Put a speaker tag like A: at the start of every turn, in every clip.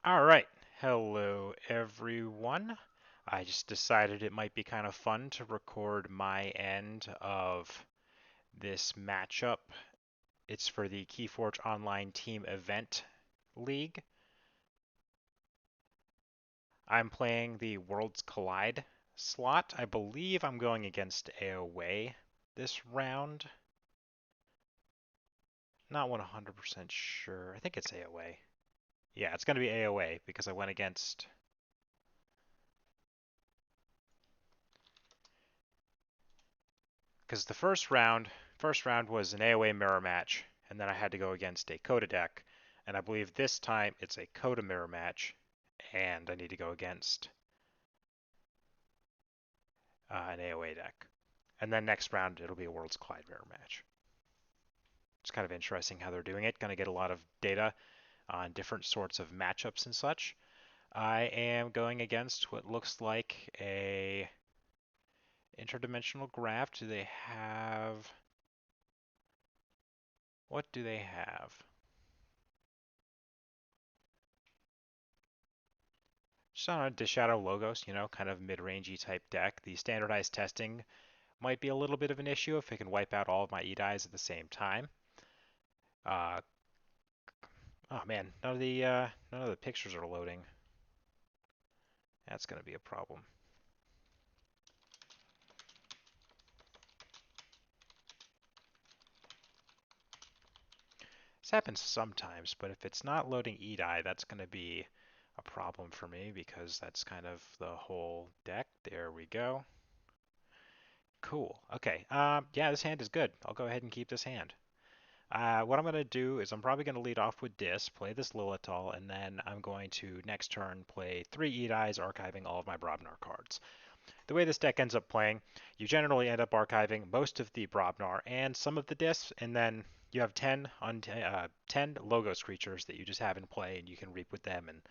A: All right. Hello, everyone. I just decided it might be kind of fun to record my end of this matchup. It's for the Keyforge Online Team Event League. I'm playing the Worlds Collide slot. I believe I'm going against AoA this round. Not 100% sure. I think it's AoA. Yeah, it's going to be AoA because I went against. Because the first round was an AoA mirror match, and then I had to go against a Coda deck, and I believe this time it's a Coda mirror match, and I need to go against an AoA deck. And then next round it'll be a Worlds Collide mirror match. It's kind of interesting how they're doing it. Going to get a lot of data on different sorts of matchups and such. I am going against what looks like a interdimensional graph. Do they have? What do they have? Just on a Shadow Logos, kind of mid-rangey type deck. The standardized testing might be a little bit of an issue if it can wipe out all of my Edais at the same time. Uh, oh man, none of the pictures are loading. That's going to be a problem. This happens sometimes, but if it's not loading Edai, that's going to be a problem for me because that's kind of the whole deck. There we go. Cool. Okay. Yeah, this hand is good. I'll go ahead and keep this hand. What I'm going to do is I'm probably going to lead off with Dis, play this Lilithal, and then I'm going to next turn play 3 Edais, archiving all of my Brobnar cards. The way this deck ends up playing, you generally end up archiving most of the Brobnar and some of the Dis, and then you have 10 Logos creatures that you just have in play, and you can reap with them and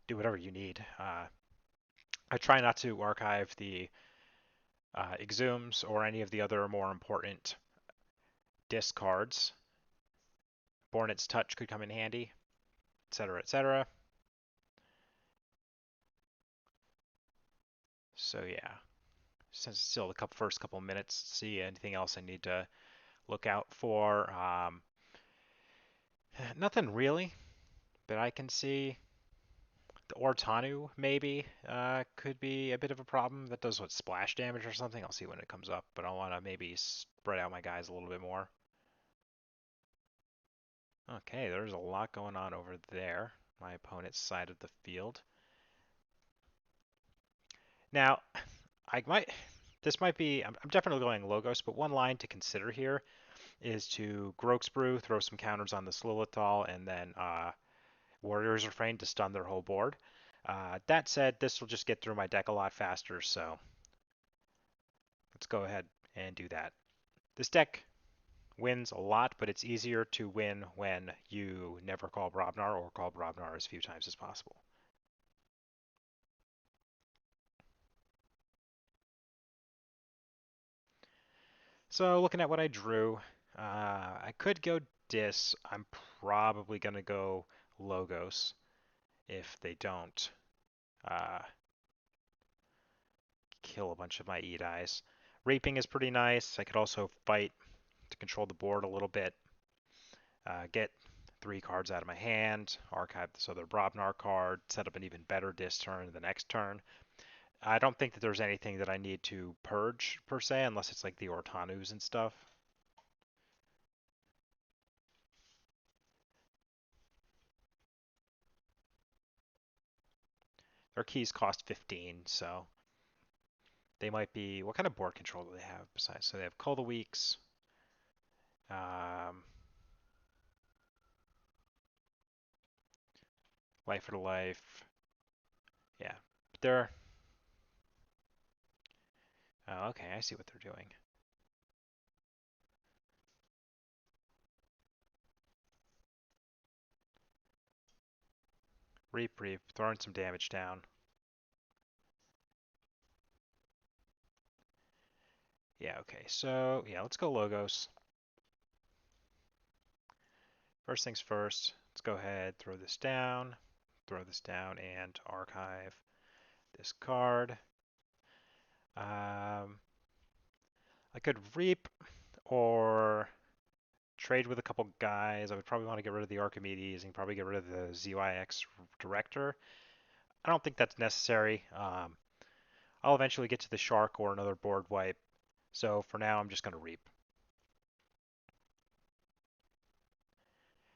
A: do whatever you need. I try not to archive the Exhumes or any of the other more important Dis cards. Bornet's Touch could come in handy, etc., etc. So yeah, since it's still the first couple minutes, see anything else I need to look out for. Nothing really that I can see. The Ortannu maybe could be a bit of a problem. That does what, splash damage or something? I'll see when it comes up, but I want to maybe spread out my guys a little bit more. Okay, there's a lot going on over there. My opponent's side of the field. Now, I might. This might be. I'm definitely going Logos, but one line to consider here is to Grok's Brew, throw some counters on the Lilithal, and then Warrior's Refrain to stun their whole board. That said, this will just get through my deck a lot faster, so let's go ahead and do that. This deck wins a lot, but it's easier to win when you never call Brobnar or call Brobnar as few times as possible. So looking at what I drew, I could go Dis. I'm probably going to go Logos if they don't uh, kill a bunch of my Edais. Reaping is pretty nice. I could also fight to control the board a little bit. Get 3 cards out of my hand, archive this other Brobnar card, set up an even better Dis turn the next turn. I don't think that there's anything that I need to purge per se, unless it's like the Ortannus and stuff. Their keys cost 15, so they might be. What kind of board control do they have besides? So they have Call the Weeks. Um, Life for the Life. Yeah, but they're. Oh, okay, I see what they're doing. Reap, throwing some damage down. Yeah, okay, so yeah, let's go Logos. First things first, let's go ahead, throw this down. throw this down and archive this card. I could reap or trade with a couple guys. I would probably want to get rid of the Archimedes and probably get rid of the ZYX Director. I don't think that's necessary. I'll eventually get to the Shark or another board wipe. So for now, I'm just going to reap.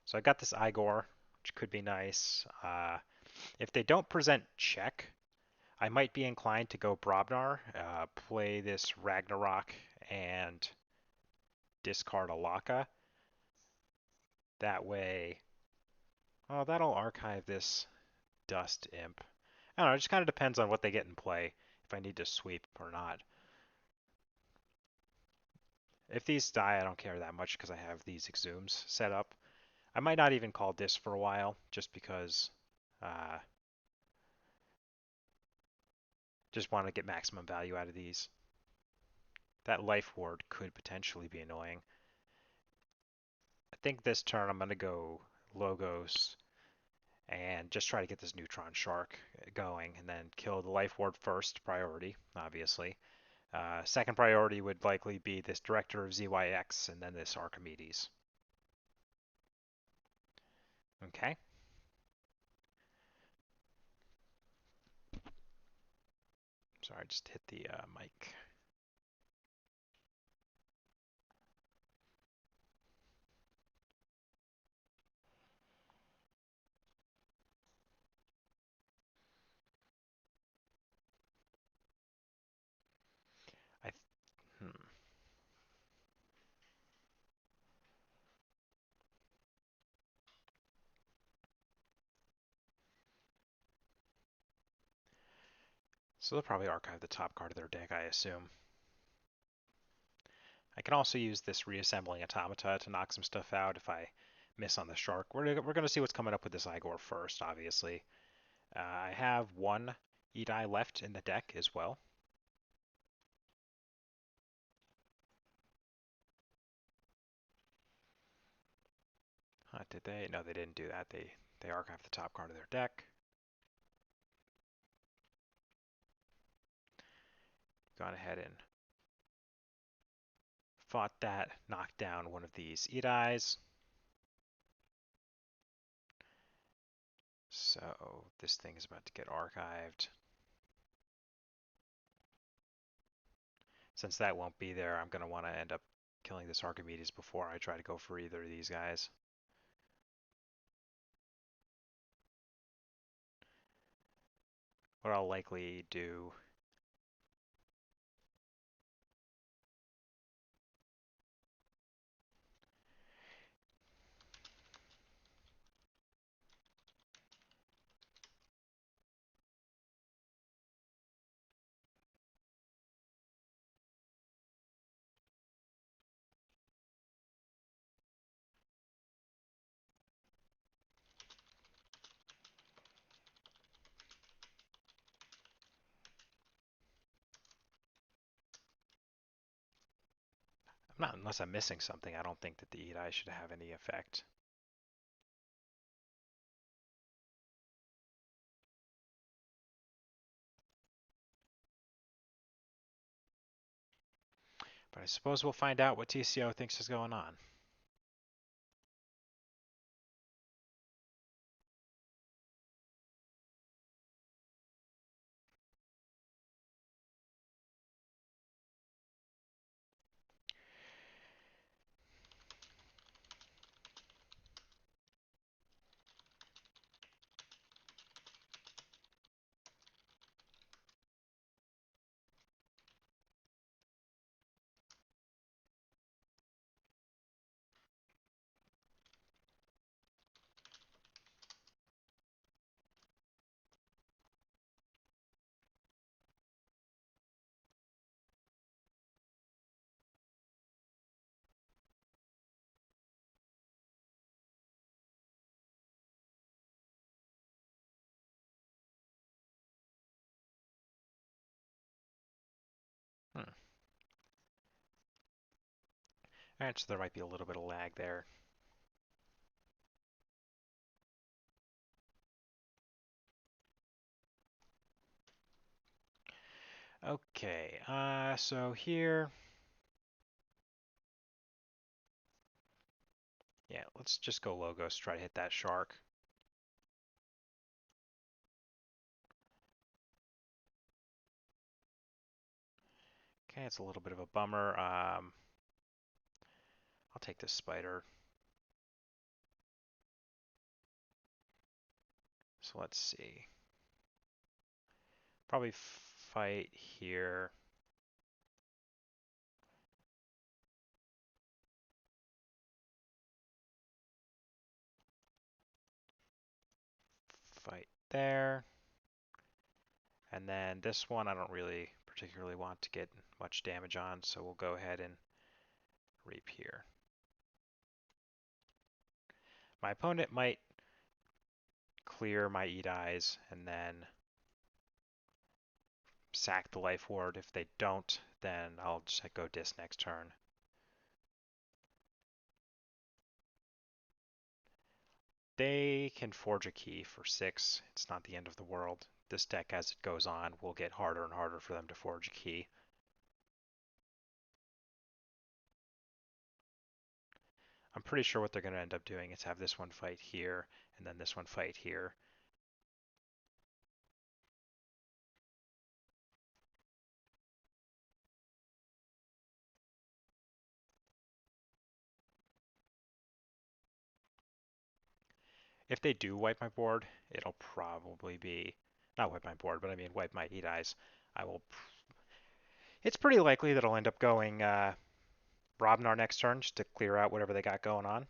A: So I got this Igor, which could be nice. If they don't present check, I might be inclined to go Brobnar, play this Ragnarok, and discard a Laka. That way, oh, that'll archive this Dust Imp. I don't know, it just kind of depends on what they get in play, if I need to sweep or not. If these die, I don't care that much because I have these Exhumes set up. I might not even call this for a while, just because uh, just want to get maximum value out of these. That Life Ward could potentially be annoying. I think this turn I'm going to go Logos and just try to get this Neutron Shark going, and then kill the Life Ward first priority, obviously. Second priority would likely be this Director of ZYX, and then this Archimedes. Okay. Sorry, I just hit the mic. I hmm. So they'll probably archive the top card of their deck, I assume. I can also use this Reassembling Automata to knock some stuff out if I miss on the Shark. We're going to see what's coming up with this Igor first, obviously. I have one Edai left in the deck as well. Did they? No, they didn't do that. They archived the top card of their deck. Gone ahead and fought that, knocked down one of these Edais. So this thing is about to get archived. Since that won't be there, I'm going to want to end up killing this Archimedes before I try to go for either of these guys. What I'll likely do I'm not, unless I'm missing something, I don't think that the Edai should have any effect. But I suppose we'll find out what TCO thinks is going on. Hmm. Alright, so there might be a little bit of lag there. Okay, so here, yeah, let's just go Logos, try to hit that shark. Okay, it's a little bit of a bummer. I'll take this spider. So let's see. Probably fight here. Fight there. And then this one I don't really particularly want to get much damage on, so we'll go ahead and reap here. My opponent might clear my Edais and then sack the life ward. If they don't, then I'll just go dis next turn. They can forge a key for 6. It's not the end of the world. This deck, as it goes on, will get harder and harder for them to forge a key. I'm pretty sure what they're going to end up doing is have this one fight here, and then this one fight here. If they do wipe my board, it'll probably be, not wipe my board, but I mean wipe my Edais. I will, it's pretty likely that I'll end up going Robnar next turn just to clear out whatever they got going on.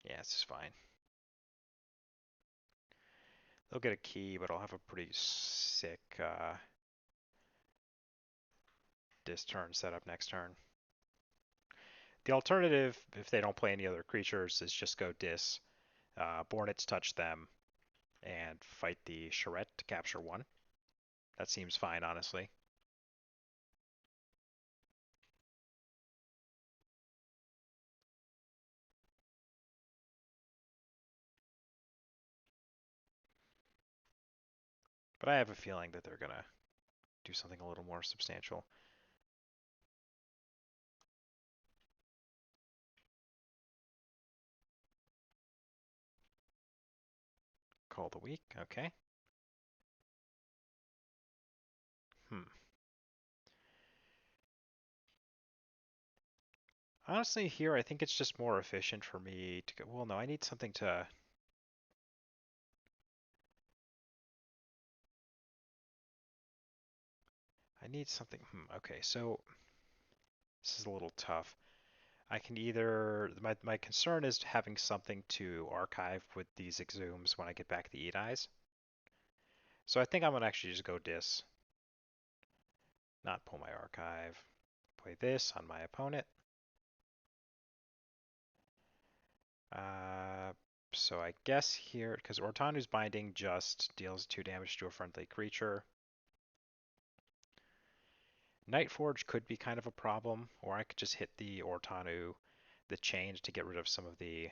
A: Yeah, this is fine. They'll get a key, but I'll have a pretty sick dis turn set up next turn. The alternative, if they don't play any other creatures, is just go dis, Bornets touch them, and fight the Charette to capture 1. That seems fine, honestly. But I have a feeling that they're going to do something a little more substantial. Call the weak, okay. Honestly, here, I think it's just more efficient for me to go, well, no, I need something to, okay, so this is a little tough. I can either, my concern is having something to archive with these exhumes when I get back the Edais. So I think I'm going to actually just go dis, not pull my archive, play this on my opponent. Uh, so I guess here, because Ortannu's Binding just deals 2 damage to a friendly creature. Nightforge could be kind of a problem, or I could just hit the Ortannu, the change to get rid of some of the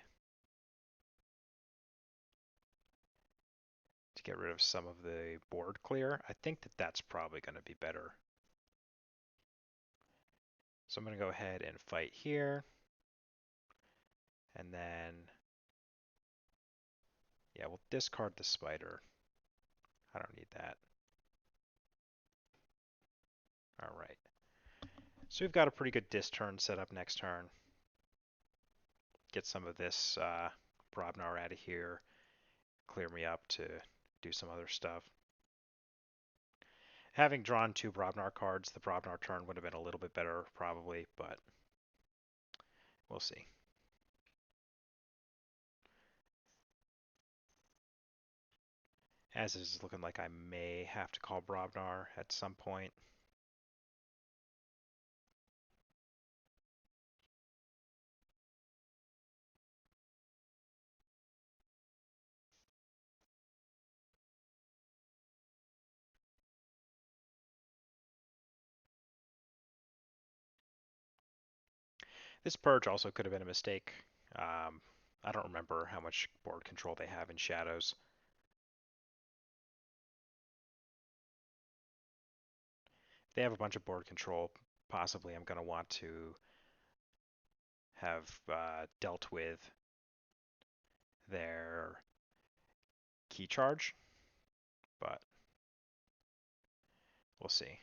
A: board clear. I think that that's probably going to be better. So I'm going to go ahead and fight here. And then, yeah, we'll discard the spider. I don't need that. All right. So we've got a pretty good dis turn set up next turn. Get some of this Brobnar out of here. Clear me up to do some other stuff. Having drawn 2 Brobnar cards, the Brobnar turn would have been a little bit better probably, but we'll see. As is looking like I may have to call Brobnar at some point. This purge also could have been a mistake. I don't remember how much board control they have in Shadows. If they have a bunch of board control, possibly I'm going to want to have dealt with their key charge, but we'll see.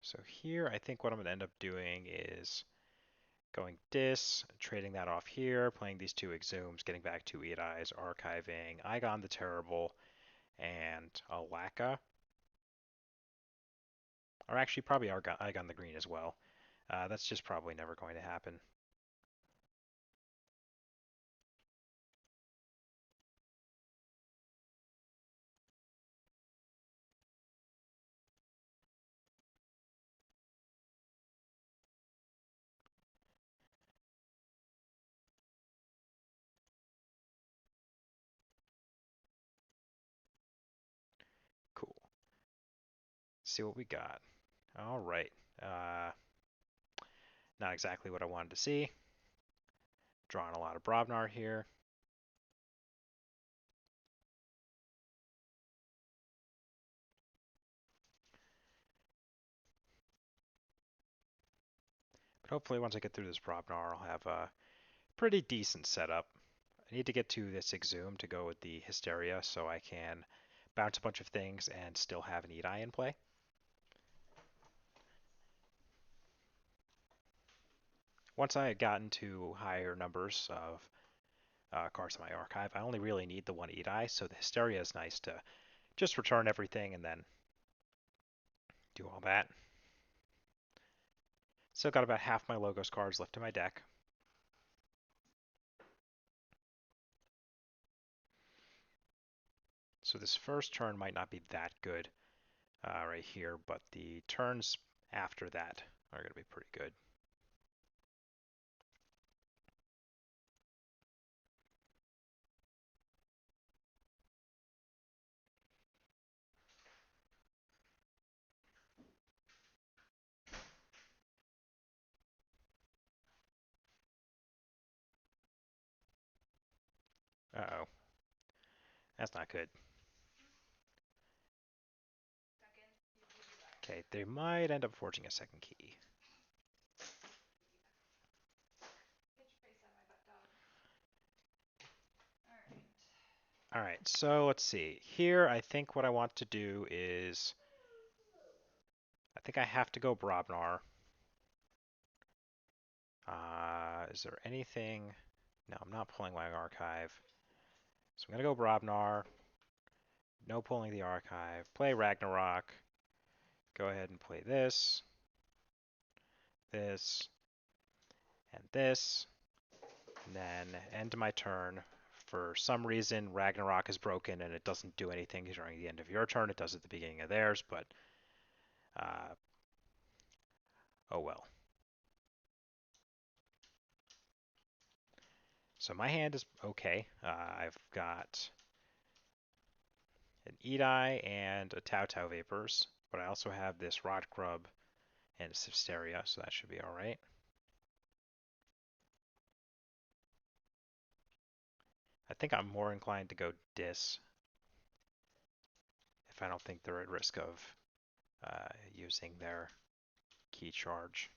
A: So here, I think what I'm going to end up doing is going dis, trading that off here, playing these two exhumes, getting back to Edais, archiving Igon the Terrible, and Alaka. Or actually, probably Igon the Green as well. That's just probably never going to happen. Cool. Let's see what we got. All right. Not exactly what I wanted to see. Drawing a lot of Brobnar here. But hopefully once I get through this Brobnar, I'll have a pretty decent setup. I need to get to this Exhume to go with the Hysteria so I can bounce a bunch of things and still have an Edai in play. Once I had gotten to higher numbers of cards in my archive, I only really need the one Edai, so the Hysteria is nice to just return everything and then do all that. Still got about half my Logos cards left in my deck. So this first turn might not be that good right here, but the turns after that are going to be pretty good. Uh-oh. That's not good. Okay, they might end up forging a second key. All right, so let's see. Here, I think what I want to do is, I think I have to go Brobnar. Is there anything? No, I'm not pulling my archive. So I'm going to go Brobnar. No pulling the archive. Play Ragnarok. Go ahead and play this, this, and this. And then end my turn. For some reason, Ragnarok is broken and it doesn't do anything during the end of your turn. It does at the beginning of theirs, but oh well. So my hand is okay. I've got an Edai and a Tau Tau Vapors, but I also have this Rod Grub and Hysteria, so that should be alright. I think I'm more inclined to go Dis if I don't think they're at risk of using their key charge.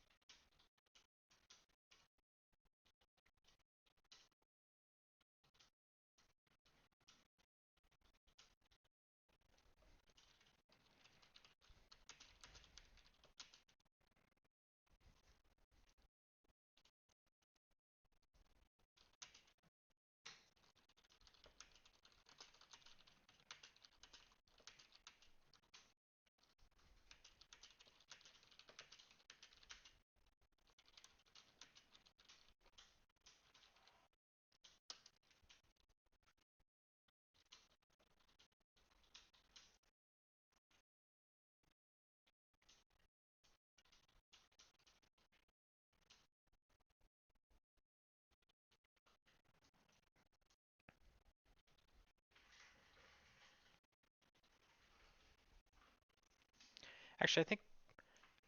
A: Actually, I think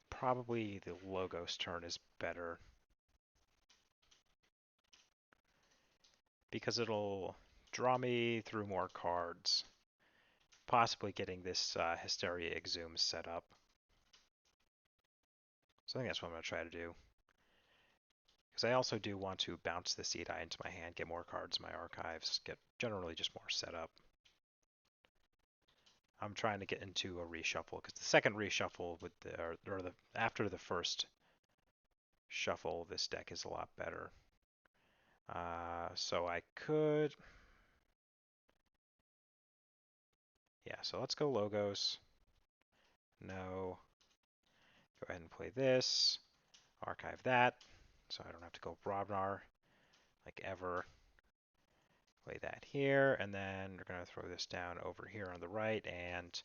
A: probably the Logos turn is better because it'll draw me through more cards, possibly getting this Hysteria Exhumed set up. So I think that's what I'm going to try to do. Because I also do want to bounce this Edai into my hand, get more cards in my archives, get generally just more setup. I'm trying to get into a reshuffle because the second reshuffle with after the first shuffle, this deck is a lot better. So I could, yeah. So let's go Logos. No. Go ahead and play this. Archive that, so I don't have to go Brobnar like ever. Play that here, and then we're going to throw this down over here on the right, and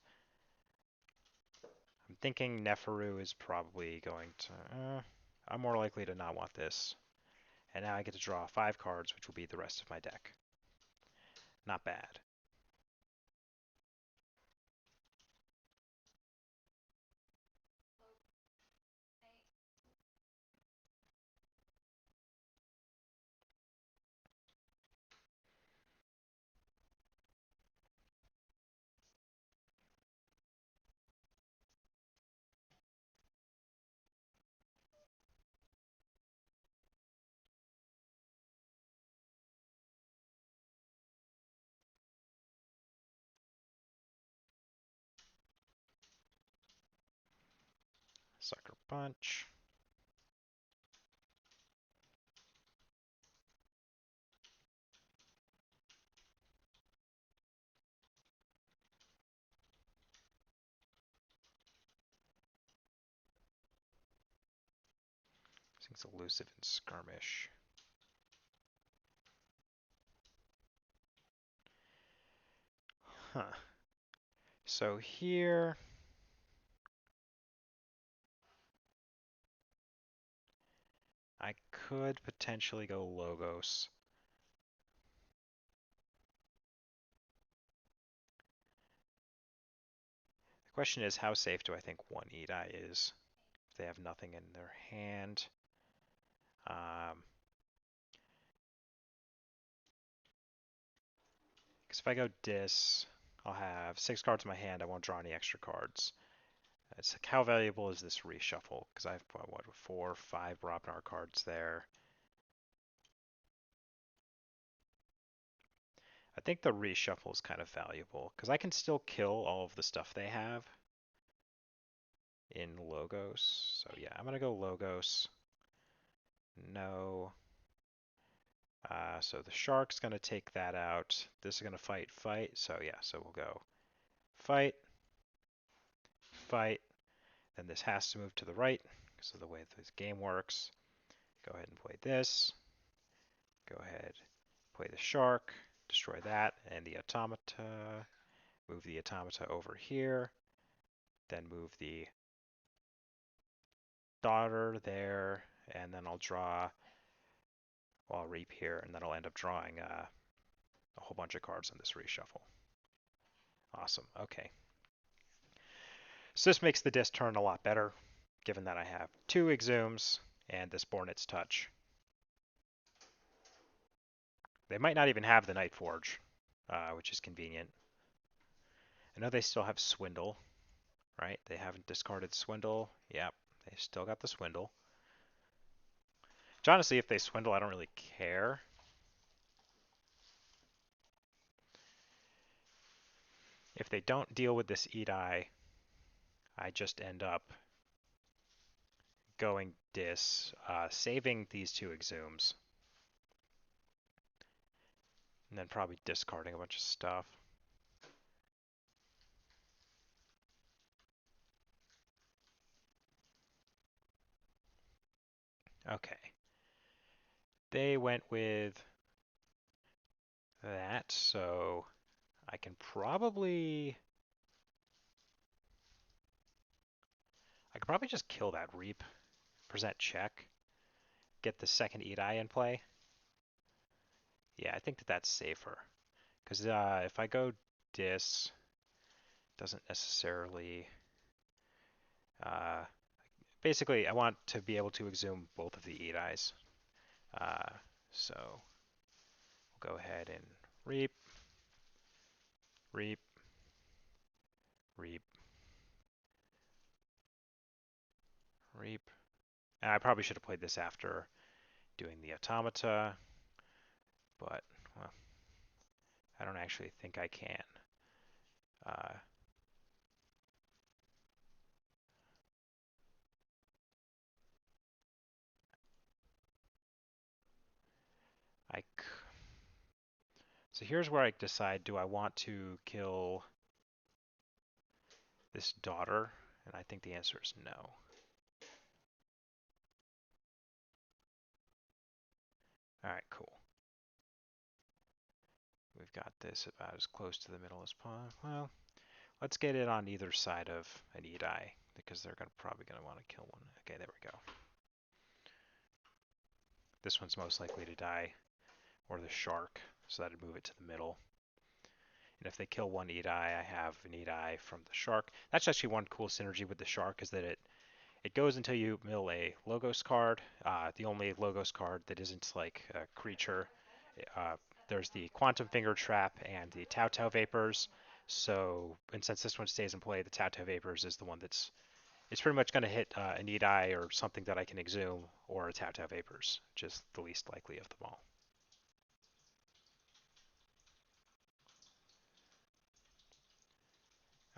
A: I'm thinking Neferu is probably going to... I'm more likely to not want this. And now I get to draw 5 cards, which will be the rest of my deck. Not bad. Sucker Punch. This thing's elusive and skirmish. Huh. So here... I could potentially go Logos. The question is, how safe do I think one Edai is if they have nothing in their hand? Because if I go Dis, I'll have 6 cards in my hand. I won't draw any extra cards. It's like, how valuable is this reshuffle? Because I have, what, 4 or 5 Robnar cards there. I think the reshuffle is kind of valuable, because I can still kill all of the stuff they have in Logos. So yeah, I'm going to go Logos. No. So the Shark's going to take that out. This is going to fight. So yeah, so we'll go fight, fight. Then this has to move to the right because of the way this game works. Go ahead and play this. Go ahead, play the Shark, destroy that, and the Automata. Move the Automata over here. Then move the Daughter there, and then I'll draw, well, I'll Reap here, and then I'll end up drawing a whole bunch of cards in this reshuffle. Awesome, okay. So this makes the disc turn a lot better, given that I have 2 Exhumes and this Bornet's Touch. They might not even have the Night Forge, which is convenient. I know they still have Swindle, right? They haven't discarded Swindle. Yep, they still got the Swindle. Which honestly, if they Swindle, I don't really care. If they don't deal with this Edai, I just end up going Dis, saving these 2 Exhumes, and then probably discarding a bunch of stuff. Okay. They went with that, so I can probably just kill that Reap, present check, get the second Edai in play. Yeah, I think that that's safer. Because if I go Dis, doesn't necessarily... Uh, Basically, I want to be able to exhume both of the Edais. Uh, so we'll go ahead and reap, reap, reap, reap. And I probably should have played this after doing the automata, but well, I don't actually think I can. Uh, I so here's where I decide, do I want to kill this daughter? And I think the answer is no. All right, cool. We've got this about as close to the middle as possible. Well, let's get it on either side of an Edai, because they're probably going to want to kill one. Okay, there we go. This one's most likely to die, or the shark, so that'd move it to the middle. And if they kill one Edai, I have an Edai from the shark. That's actually one cool synergy with the shark, is that it goes until you mill a Logos card. The only Logos card that isn't like a creature. Uh, there's the Quantum Finger Trap and the Tau Tau Vapors. So, and since this one stays in play, the Tau Tau Vapors is the one that's it's pretty much going to hit a Need Eye or something that I can exhume, or a Tau Tau Vapors, which is the least likely of them all.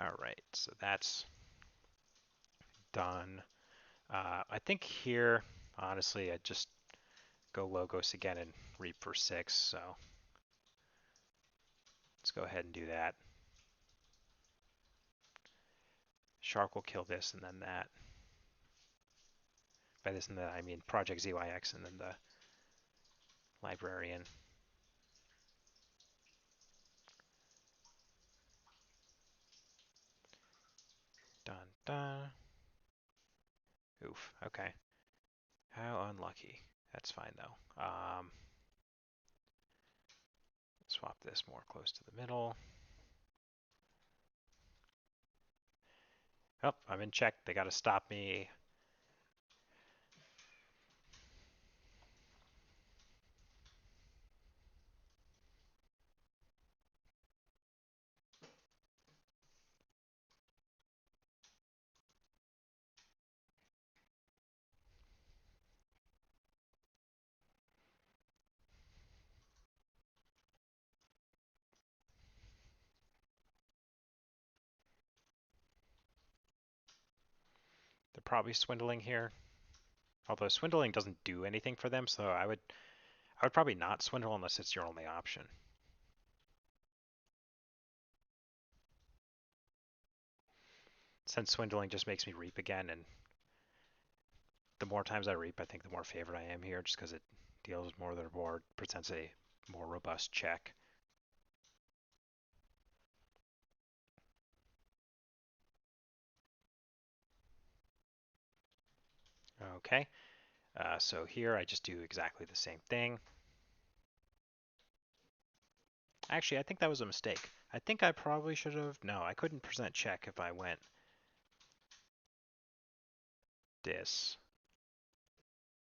A: All right, so that's done. I think here, honestly, I'd just go Logos again and Reap for 6, so let's go ahead and do that. Shark will kill this and then that. By this and that, I mean Project ZYX and then the Librarian. Dun dun. Oof, okay. How unlucky. That's fine though. Swap this more close to the middle. Oh, I'm in check. They got to stop me. They're probably swindling here. Although swindling doesn't do anything for them, so I would probably not swindle unless it's your only option. Since swindling just makes me reap again, and the more times I reap, I think the more favored I am here, just because it deals more of their board, presents a more robust check. Okay, so here I just do exactly the same thing. Actually, I think that was a mistake. I think I probably should have... No, I couldn't present check if I went this.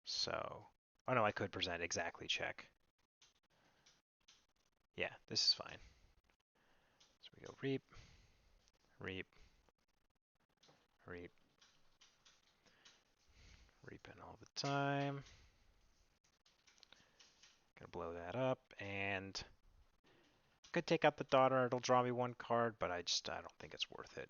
A: So... Oh no, I could present exactly check. Yeah, this is fine. So we go reap, reap, reap, reaping all the time. Gonna blow that up, and could take out the daughter. It'll draw me one card, but I don't think it's worth it.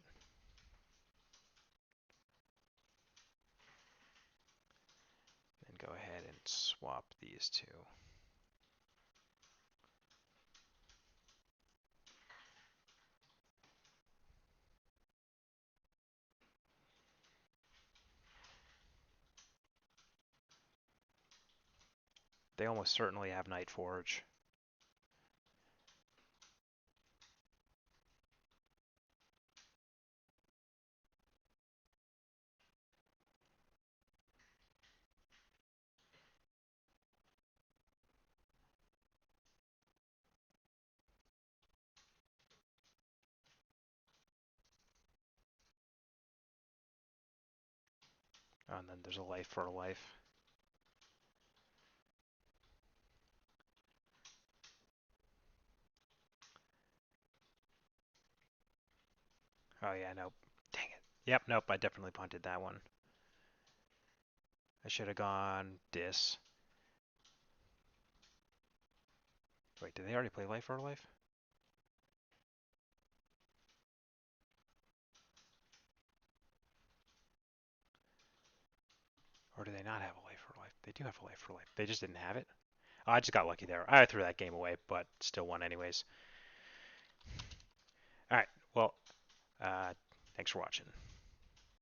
A: Then go ahead and swap these two. They almost certainly have Night Forge. Oh, and then there's a life for a life. Oh yeah, nope. Dang it. Yep, nope, I definitely punted that one. I should have gone dis. Wait, did they already play life for a life? Or do they not have a life for life? They do have a life for life. They just didn't have it. Oh, I just got lucky there. I threw that game away, but still won anyways. All right. Well, thanks for watching.